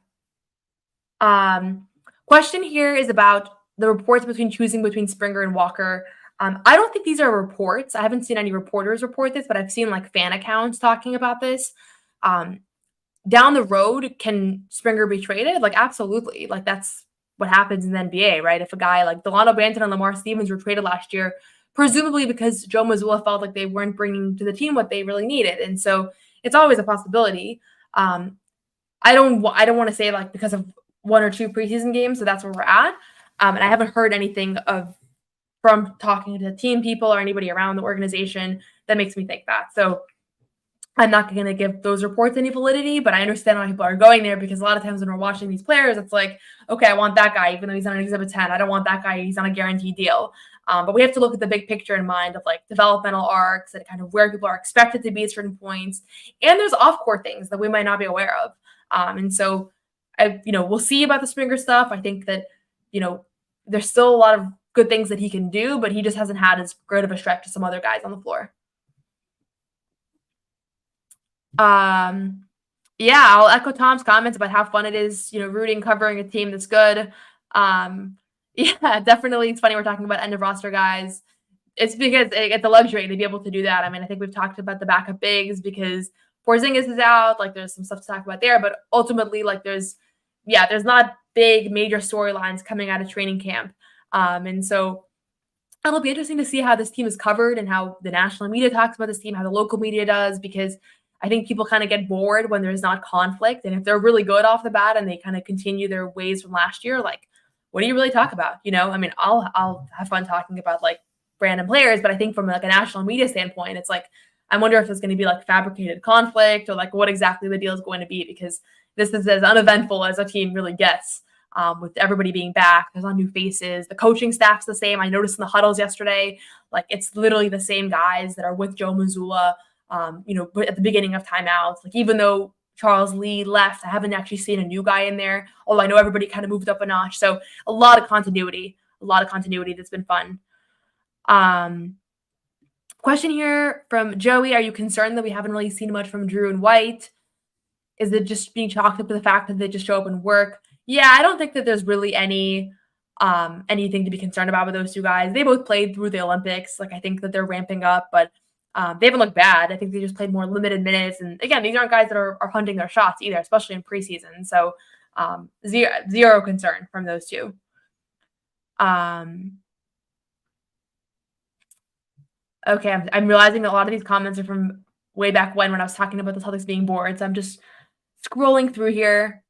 Question here is about the reports choosing between Springer and Walker. I don't think these are reports. I haven't seen any reporters report this, but I've seen like fan accounts talking about this. Down the road, can Springer be traded? Like, absolutely. Like, that's what happens in the NBA, right? If a guy like Delano Banton and Lamar Stevens were traded last year, presumably because Joe Mazzulla felt like they weren't bringing to the team what they really needed. And so it's always a possibility. I don't want to say like because of one or two preseason games, so that's where we're at. And I haven't heard anything from talking to team people or anybody around the organization that makes me think that. So I'm not going to give those reports any validity, but I understand why people are going there, because a lot of times when we're watching these players, it's like, okay, I want that guy, even though he's on an Exhibit 10. I don't want that guy. He's on a guaranteed deal. But we have to look at the big picture in mind of like developmental arcs and kind of where people are expected to be at certain points. And there's off-court things that we might not be aware of. And so, we'll see about the Springer stuff. I think that, there's still a lot of good things that he can do, but he just hasn't had as great of a stretch as some other guys on the floor. I'll echo Tom's comments about how fun it is, rooting, covering a team that's good. Definitely. It's funny we're talking about end of roster guys. It's because it's a luxury to be able to do that. I mean, I think we've talked about the backup bigs because Porzingis is out. Like, there's some stuff to talk about there, but ultimately, like, there's not big major storylines coming out of training camp. And so it'll be interesting to see how this team is covered and how the national media talks about this team, how the local media does, because I think people kind of get bored when there's not conflict. And if they're really good off the bat and they kind of continue their ways from last year, like, what do you really talk about? I mean, I'll have fun talking about like random players, but I think from like a national media standpoint, it's like, I wonder if there's going to be like fabricated conflict or like what exactly the deal is going to be, because this is as uneventful as a team really gets, with everybody being back. There's not new faces. The coaching staff's the same. I noticed in the huddles yesterday, like it's literally the same guys that are with Joe Mazzulla, at the beginning of timeouts. Like, even though Charles Lee left, I haven't actually seen a new guy in there, although I know everybody kind of moved up a notch. So a lot of continuity that's been fun. Question here from Joey. Are you concerned that we haven't really seen much from Drew and White? Is it just being chalked up to the fact that they just show up and work? Yeah, I don't think that there's really anything to be concerned about with those two guys. They both played through the Olympics. Like, I think that they're ramping up, but they haven't looked bad. I think they just played more limited minutes. And again, these aren't guys that are hunting their shots either, especially in preseason. So zero concern from those two. Okay, I'm realizing that a lot of these comments are from way back when I was talking about the Celtics being bored. So I'm just scrolling through here.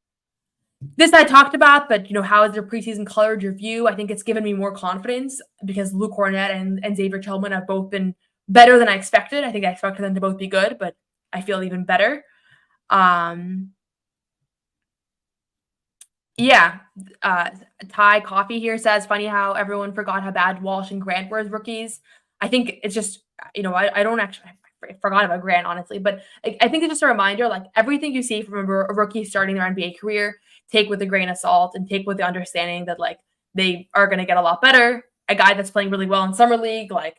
This I talked about, but how has their preseason colored your view? I think it's given me more confidence because Luke Kornet and Xavier Tillman have both been better than I expected. I think I expected them to both be good, but I feel even better. Ty Coffee here says, funny how everyone forgot how bad Walsh and Grant were as rookies. I think it's just, I don't actually – I forgot about Grant, honestly. But I think it's just a reminder, like, everything you see from a rookie starting their NBA career, take with a grain of salt and take with the understanding that, like, they are going to get a lot better. A guy that's playing really well in Summer League, like,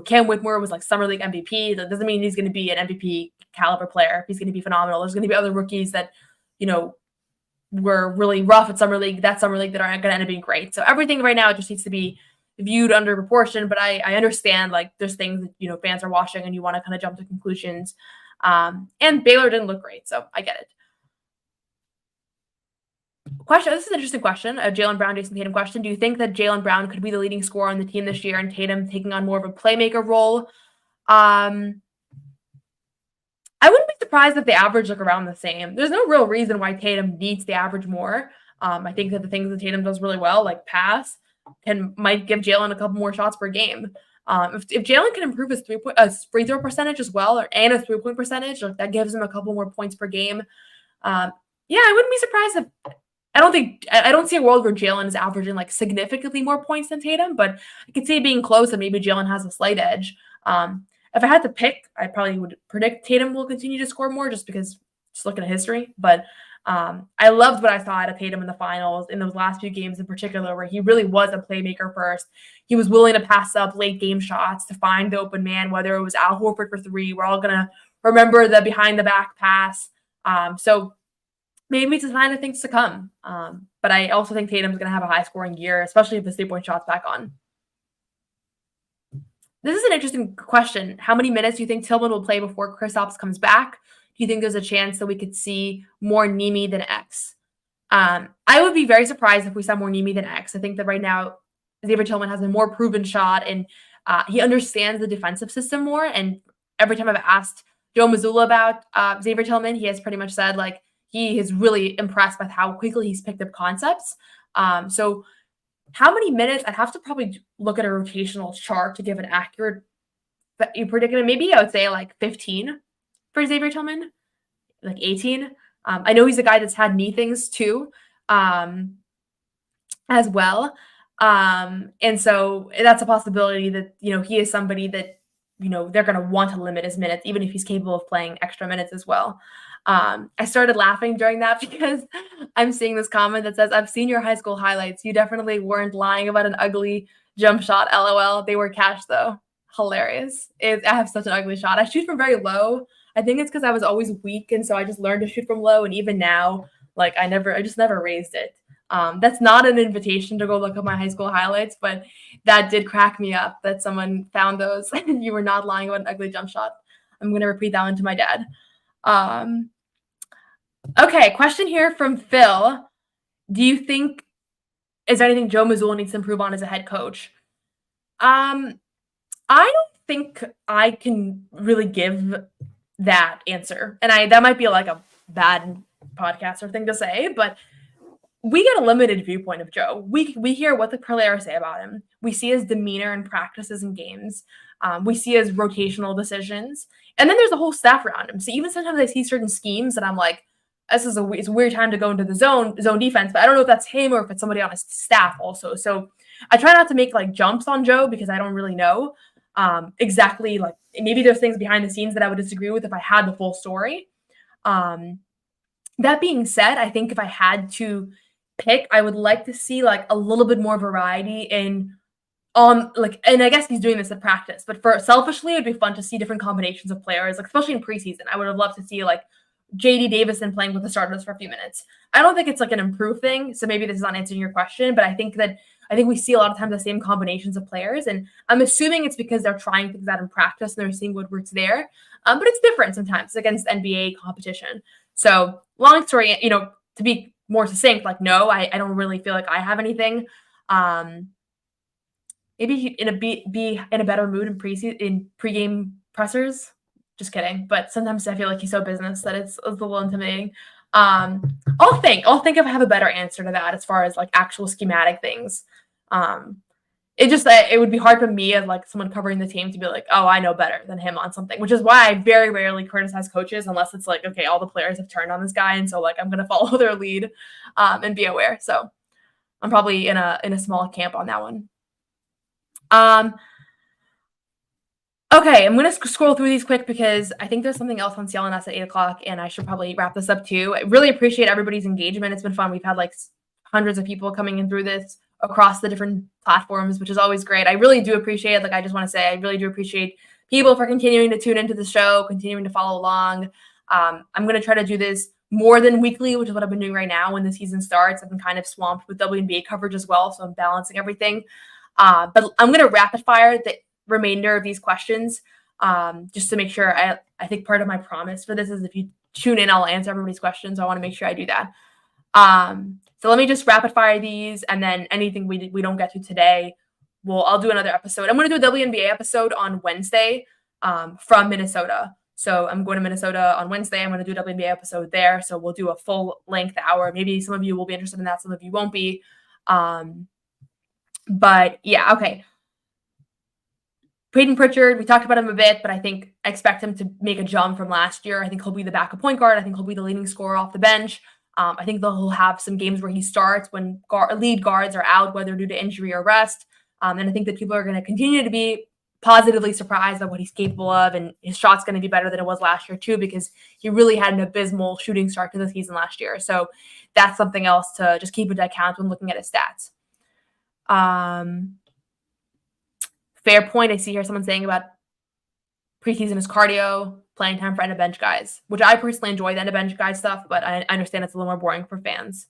Cam Whitmore was, like, Summer League MVP. That doesn't mean he's going to be an MVP caliber player. He's going to be phenomenal. There's going to be other rookies that, were really rough at Summer League, that Summer League, that aren't going to end up being great. So everything right now just needs to be viewed under proportion, but I understand, like, there's things that, fans are watching and you want to kind of jump to conclusions. And Baylor didn't look great, so I get it. Question. This is an interesting question. A Jaylen Brown, Jayson Tatum question. Do you think that Jaylen Brown could be the leading scorer on the team this year and Tatum taking on more of a playmaker role? I wouldn't be surprised if the average look around the same. There's no real reason why Tatum needs the average more. I think that the things that Tatum does really well, like pass, might give Jaylen a couple more shots per game. If Jaylen can improve his free throw percentage as well, and a 3-point percentage, that gives him a couple more points per game. I wouldn't be surprised if I don't see a world where Jaylen is averaging like significantly more points than Tatum, but I could see it being close and maybe Jaylen has a slight edge. If I had to pick, I probably would predict Tatum will continue to score more just looking at history. But I loved what I saw out of Tatum in the finals in those last few games in particular, where he really was a playmaker first. He was willing to pass up late game shots to find the open man, whether it was Al Horford for three. We're all going to remember the behind the back pass. So maybe it's a sign of things to come. But I also think Tatum's going to have a high scoring year, especially if the 3-point shot's back on. This is an interesting question. How many minutes do you think Tillman will play before Kristaps comes back? Do you think there's a chance that we could see more Nemi than X? I would be very surprised if we saw more Nemi than X. I think that right now Xavier Tillman has a more proven shot, and he understands the defensive system more. And every time I've asked Joe Mazzulla about Xavier Tillman, he has pretty much said like he is really impressed with how quickly he's picked up concepts. So how many minutes? I'd have to probably look at a rotational chart to give an accurate predicament. Maybe I would say like 15 for Xavier Tillman, like 18. I know he's a guy that's had knee things too, as well. And so that's a possibility that, he is somebody that, they're going to want to limit his minutes, even if he's capable of playing extra minutes as well. I started laughing during that because I'm seeing this comment that says, I've seen your high school highlights. You definitely weren't lying about an ugly jump shot. LOL. They were cash though. Hilarious. I have such an ugly shot. I shoot from very low. I think it's because I was always weak. And so I just learned to shoot from low. And even now, like I just never raised it. That's not an invitation to go look at my high school highlights, but that did crack me up that someone found those and you were not lying about an ugly jump shot. I'm going to repeat that one to my dad. Okay, question here from Phil. Is there anything Joe Mazzulla needs to improve on as a head coach? I don't think I can really give that answer. And that might be like a bad podcaster thing to say, but we get a limited viewpoint of Joe. We hear what the players say about him. We see his demeanor in practices and games. We see his rotational decisions. And then there's a whole staff around him. So even sometimes I see certain schemes that I'm like, it's a weird time to go into the zone defense, but I don't know if that's him or if it's somebody on his staff also. So I try not to make like jumps on Joe because I don't really know exactly, like maybe there's things behind the scenes that I would disagree with if I had the full story. That being said, I think if I had to pick, I would like to see like a little bit more variety and I guess he's doing this at practice, but selfishly, it'd be fun to see different combinations of players, like especially in preseason. I would have loved to see like JD Davison playing with the starters for a few minutes. I don't think it's like an improved thing, so maybe this is not answering your question, but I think we see a lot of times the same combinations of players, and I'm assuming it's because they're trying things out in practice and they're seeing what works there. But it's different sometimes against NBA competition. So long story, to be more succinct, like no, I don't really feel like I have anything. Maybe be in a better mood in pregame pressers. Just kidding. But sometimes I feel like he's so business that it's a little intimidating. I'll think if I have a better answer to that as far as like actual schematic things. It would be hard for me as like someone covering the team to be like, oh, I know better than him on something, which is why I very rarely criticize coaches unless it's like, okay, all the players have turned on this guy, and so like I'm gonna follow their lead and be aware. So I'm probably in a small camp on that one. Okay, I'm going to scroll through these quick because I think there's something else on CLNS at 8 o'clock, and I should probably wrap this up too. I really appreciate everybody's engagement. It's been fun. We've had like hundreds of people coming in through this across the different platforms, which is always great. I really do appreciate it. Like, I just want to say, I really do appreciate people for continuing to tune into the show, continuing to follow along. I'm going to try to do this more than weekly, which is what I've been doing right now when the season starts. I've been kind of swamped with WNBA coverage as well, so I'm balancing everything. But I'm going to rapid fire the remainder of these questions just to make sure. I think part of my promise for this is if you tune in, I'll answer everybody's questions. I want to make sure I do that. So let me just rapid fire these, and then anything we don't get to today, I'll do another episode. I'm going to do a WNBA episode on Wednesday from Minnesota. So I'm going to Minnesota on Wednesday. I'm going to do a WNBA episode there. So we'll do a full length hour. Maybe some of you will be interested in that. Some of you won't be. But yeah, okay. Payton Pritchard, we talked about him a bit, but I expect him to make a jump from last year. I think he'll be the backup point guard. I think he'll be the leading scorer off the bench. I think he'll have some games where he starts when lead guards are out, whether due to injury or rest. And I think that people are going to continue to be positively surprised at what he's capable of, and his shot's going to be better than it was last year too, because he really had an abysmal shooting start to the season last year. So that's something else to just keep into account when looking at his stats. Fair point. I see here someone saying about preseason is cardio, playing time for end of bench guys, which I personally enjoy the end of bench guy stuff, but I understand it's a little more boring for fans.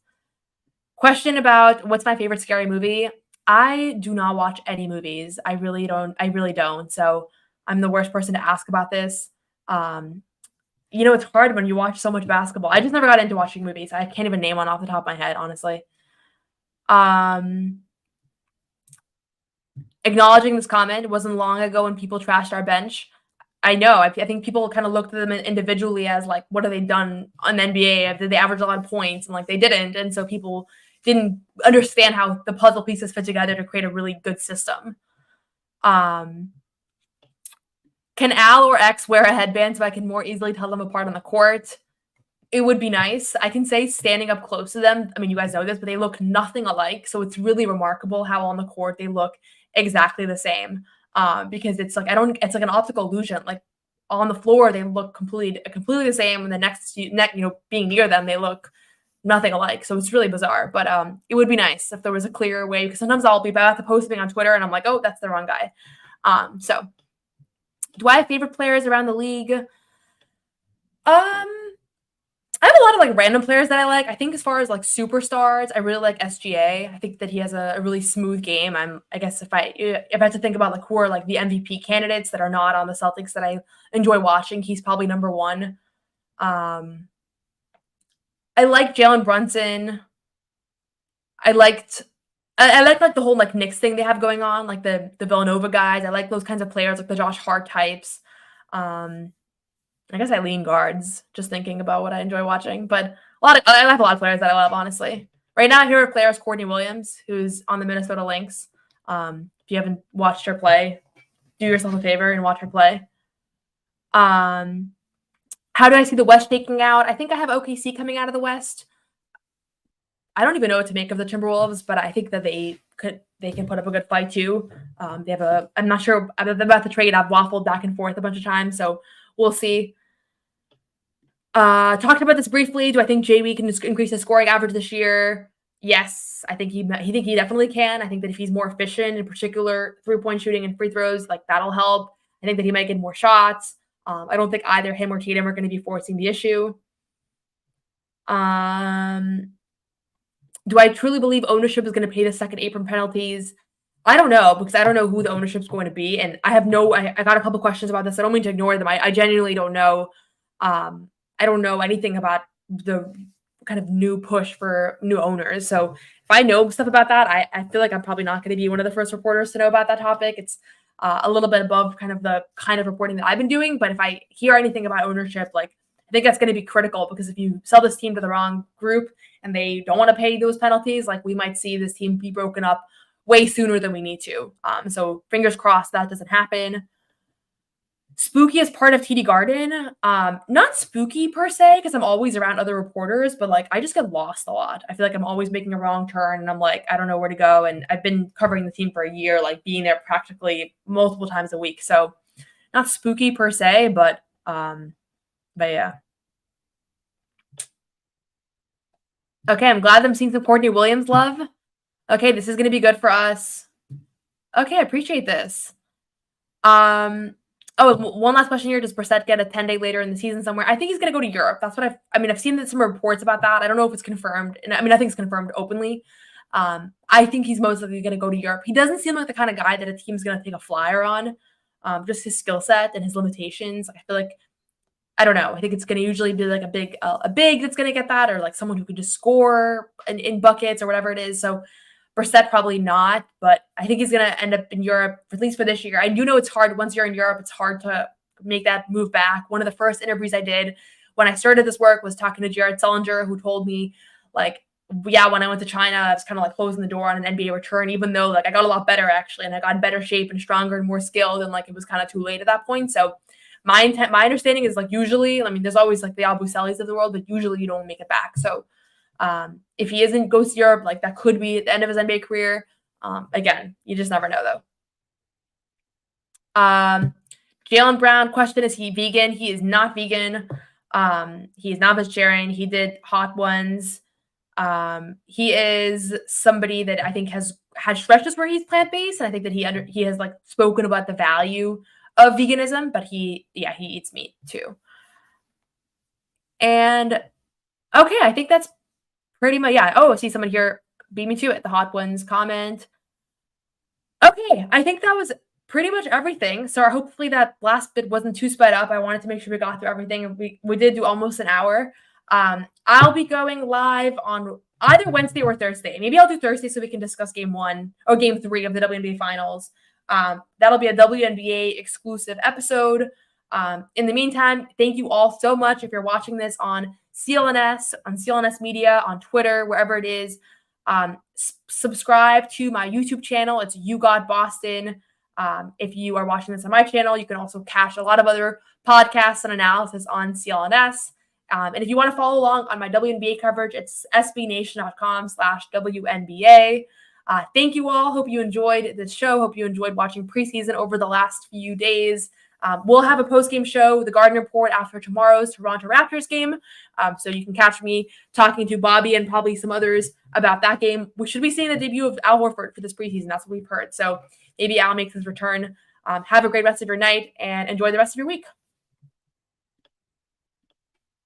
Question about what's my favorite scary movie? I do not watch any movies. I really don't. So I'm the worst person to ask about this. It's hard when you watch so much basketball. I just never got into watching movies. I can't even name one off the top of my head, honestly. Acknowledging this comment, it wasn't long ago when people trashed our bench. I know. I think people kind of looked at them individually as like, what have they done on the NBA? Did they average a lot of points? And like they didn't. And so people didn't understand how the puzzle pieces fit together to create a really good system. Can Al or X wear a headband so I can more easily tell them apart on the court? It would be nice. I can say standing up close to them, I mean, you guys know this, but they look nothing alike. So it's really remarkable how on the court they look exactly the same. Because it's like it's like an optical illusion. Like on the floor, they look completely the same, and the next being near them, they look nothing alike. So it's really bizarre. But it would be nice if there was a clearer way, because sometimes I'll be about to post something on Twitter and I'm like, oh, that's the wrong guy. So do I have favorite players around the league? I have a lot of like random players that I like. I think as far as like superstars, I really like SGA. I think that he has a really smooth game. I guess if I had to think about like who are like the MVP candidates that are not on the Celtics that I enjoy watching, he's probably number one. I like Jaylen Brunson. I like like the whole like Knicks thing they have going on, like the Villanova guys. I like those kinds of players, like the Josh Hart types. I guess I lean guards, just thinking about what I enjoy watching. But I have a lot of players that I love, honestly. Right now, here are players Courtney Williams, who's on the Minnesota Lynx. If you haven't watched her play, do yourself a favor and watch her play. How do I see the West shaking out? I think I have OKC coming out of the West. I don't even know what to make of the Timberwolves, but I think that they can put up a good fight too. I'm not sure about the trade. I've waffled back and forth a bunch of times, so we'll see. Talked about this briefly. Do I think JB can increase his scoring average this year? Yes, I think he definitely can. I think that if he's more efficient, in particular 3-point shooting and free throws, like that'll help. I think that he might get more shots. I don't think either him or Tatum are going to be forcing the issue. Do I truly believe ownership is going to pay the second apron penalties? I don't know, because I don't know who the ownership's going to be, and I got a couple questions about this. I don't mean to ignore them. I genuinely don't know. I don't know anything about the kind of new push for new owners. So if I know stuff about that, I feel like I'm probably not going to be one of the first reporters to know about that topic. It's a little bit above kind of the kind of reporting that I've been doing. But if I hear anything about ownership, like I think that's going to be critical, because if you sell this team to the wrong group and they don't want to pay those penalties, like we might see this team be broken up way sooner than we need to. So fingers crossed that doesn't happen. Spooky as part of TD Garden. Not spooky per se, because I'm always around other reporters, but like I just get lost a lot. I feel like I'm always making a wrong turn and I'm like, I don't know where to go. And I've been covering the team for a year, like being there practically multiple times a week. So not spooky per se, but yeah. Okay, I'm glad I'm seeing some Courtney Williams love. Okay, this is gonna be good for us. Okay, I appreciate this. Oh, one last question here. Does Brissett get a 10-day later in the season somewhere? I think he's going to go to Europe. That's what I've seen some reports about that. I don't know if it's confirmed. And I think it's confirmed openly. I think he's most likely going to go to Europe. He doesn't seem like the kind of guy that a team's going to take a flyer on. Just his skill set and his limitations. I feel like, I don't know. I think it's going to usually be like a big that's going to get that, or like someone who can just score in buckets or whatever it is. So Brissett probably not, but I think he's going to end up in Europe, at least for this year. I do know it's hard. Once you're in Europe, it's hard to make that move back. One of the first interviews I did when I started this work was talking to Jared Sullinger, who told me, like, yeah, when I went to China, I was kind of like closing the door on an NBA return, even though like I got a lot better actually, and I got in better shape and stronger and more skilled, and like it was kind of too late at that point. So my understanding is like usually, I mean, there's always like the Abuselis of the world, but usually you don't make it back. So if he goes to Europe, like that could be the end of his NBA career. Again, you just never know Jaylen Brown question, is he vegan? He is not vegan. He is not vegetarian. He did hot ones. He is somebody that I think has had stretches where he's plant-based, and I think that he has like spoken about the value of veganism, but he eats meat too. And okay, I think that's pretty much, yeah. Oh, I see someone here beat me to it. The hot ones comment. Okay, I think that was pretty much everything. So hopefully that last bit wasn't too sped up. I wanted to make sure we got through everything, and we did do almost an hour. I'll be going live on either Wednesday or Thursday. Maybe I'll do Thursday so we can discuss game 1 or game 3 of the WNBA finals. That'll be a WNBA exclusive episode. In the meantime, thank you all so much. If you're watching this on CLNS Media, on Twitter, wherever it is, subscribe to my YouTube channel. It's You Got Boston. If you are watching this on my channel, you can also catch a lot of other podcasts and analysis on CLNS. And if you want to follow along on my WNBA coverage, it's sbnation.com/WNBA. Thank you all. Hope you enjoyed this show. Hope you enjoyed watching preseason over the last few days. We'll have a post-game show, the Garden Report, after tomorrow's Toronto Raptors game. So you can catch me talking to Bobby and probably some others about that game. We should be seeing the debut of Al Horford for this preseason. That's what we've heard. So maybe Al makes his return. Have a great rest of your night and enjoy the rest of your week.